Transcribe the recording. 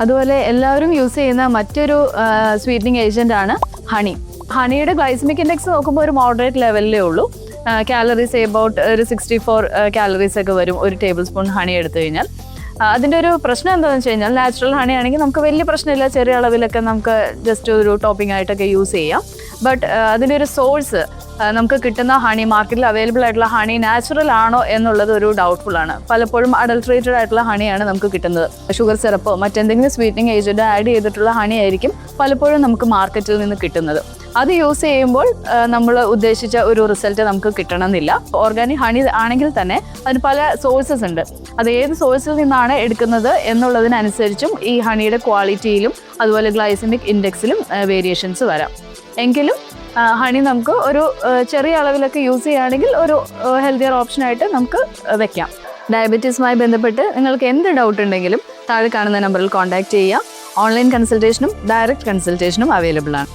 അതുപോലെ എല്ലാവരും യൂസ് ചെയ്യുന്ന മറ്റൊരു സ്വീറ്റനിങ് ഏജന്റ് ആണ് ഹണി. ഹണിയുടെ ഗ്ലൈസമിക് ഇൻഡെക്സ് നോക്കുമ്പോൾ ഒരു മോഡറേറ്റ് ലെവലിലേ ഉള്ളൂ. കാലറീസ് എബൌട്ട് ഒരു 64 കാലറീസ് ഒക്കെ വരും ഒരു ടേബിൾ സ്പൂൺ ഹണി എടുത്തു കഴിഞ്ഞാൽ. അതിൻ്റെ ഒരു പ്രശ്നം എന്താണെന്ന് വെച്ച് കഴിഞ്ഞാൽ നാച്ചുറൽ ഹണി ആണെങ്കിൽ നമുക്ക് വലിയ പ്രശ്നമില്ല, ചെറിയ അളവിലൊക്കെ നമുക്ക് ജസ്റ്റ് ഒരു ടോപ്പിംഗ് ആയിട്ടൊക്കെ യൂസ് ചെയ്യാം. ബട്ട് അതിൻ്റെ ഒരു സോഴ്സ് നമുക്ക് കിട്ടുന്ന ഹണി, മാർക്കറ്റിൽ അവൈലബിൾ ആയിട്ടുള്ള ഹണി നാച്ചുറൽ ആണോ എന്നുള്ളത് ഒരു ഡൗട്ട്ഫുൾ ആണ്. പലപ്പോഴും അഡൾട്രേറ്റഡ് ആയിട്ടുള്ള ഹണിയാണ് നമുക്ക് കിട്ടുന്നത്. ഷുഗർ സിറപ്പോ മറ്റെന്തെങ്കിലും സ്വീറ്റനിങ് ഏജന്റ് ആഡ് ചെയ്തിട്ടുള്ള ഹണി ആയിരിക്കും പലപ്പോഴും നമുക്ക് മാർക്കറ്റിൽ നിന്ന് കിട്ടുന്നത്. അത് യൂസ് ചെയ്യുമ്പോൾ നമ്മൾ ഉദ്ദേശിച്ച ഒരു റിസൾട്ട് നമുക്ക് കിട്ടണമെന്നില്ല. ഓർഗാനിക് ഹണി ആണെങ്കിൽ തന്നെ അതിന് പല സോഴ്സസ് ഉണ്ട്. അത് ഏത് സോഴ്സിൽ നിന്നാണ് എടുക്കുന്നത് എന്നുള്ളതിനനുസരിച്ചും ഈ ഹണിയുടെ ക്വാളിറ്റിയിലും അതുപോലെ ഗ്ലൈസമിക് ഇൻഡെക്സിലും വേരിയേഷൻസ് വരാം. എങ്കിലും ഹണി നമുക്ക് ഒരു ചെറിയ അളവിലൊക്കെ യൂസ് ചെയ്യുകയാണെങ്കിൽ ഒരു ഹെൽത്തിയർ ഓപ്ഷനായിട്ട് നമുക്ക് വെക്കാം. ഡയബറ്റീസുമായി ബന്ധപ്പെട്ട് നിങ്ങൾക്ക് എന്ത് ഡൗട്ട് ഉണ്ടെങ്കിലും താഴെ കാണുന്ന നമ്പറിൽ കോൺടാക്ട് ചെയ്യുക. ഓൺലൈൻ കൺസൾട്ടേഷനും ഡയറക്റ്റ് കൺസൾട്ടേഷനും അവൈലബിൾ ആണ്.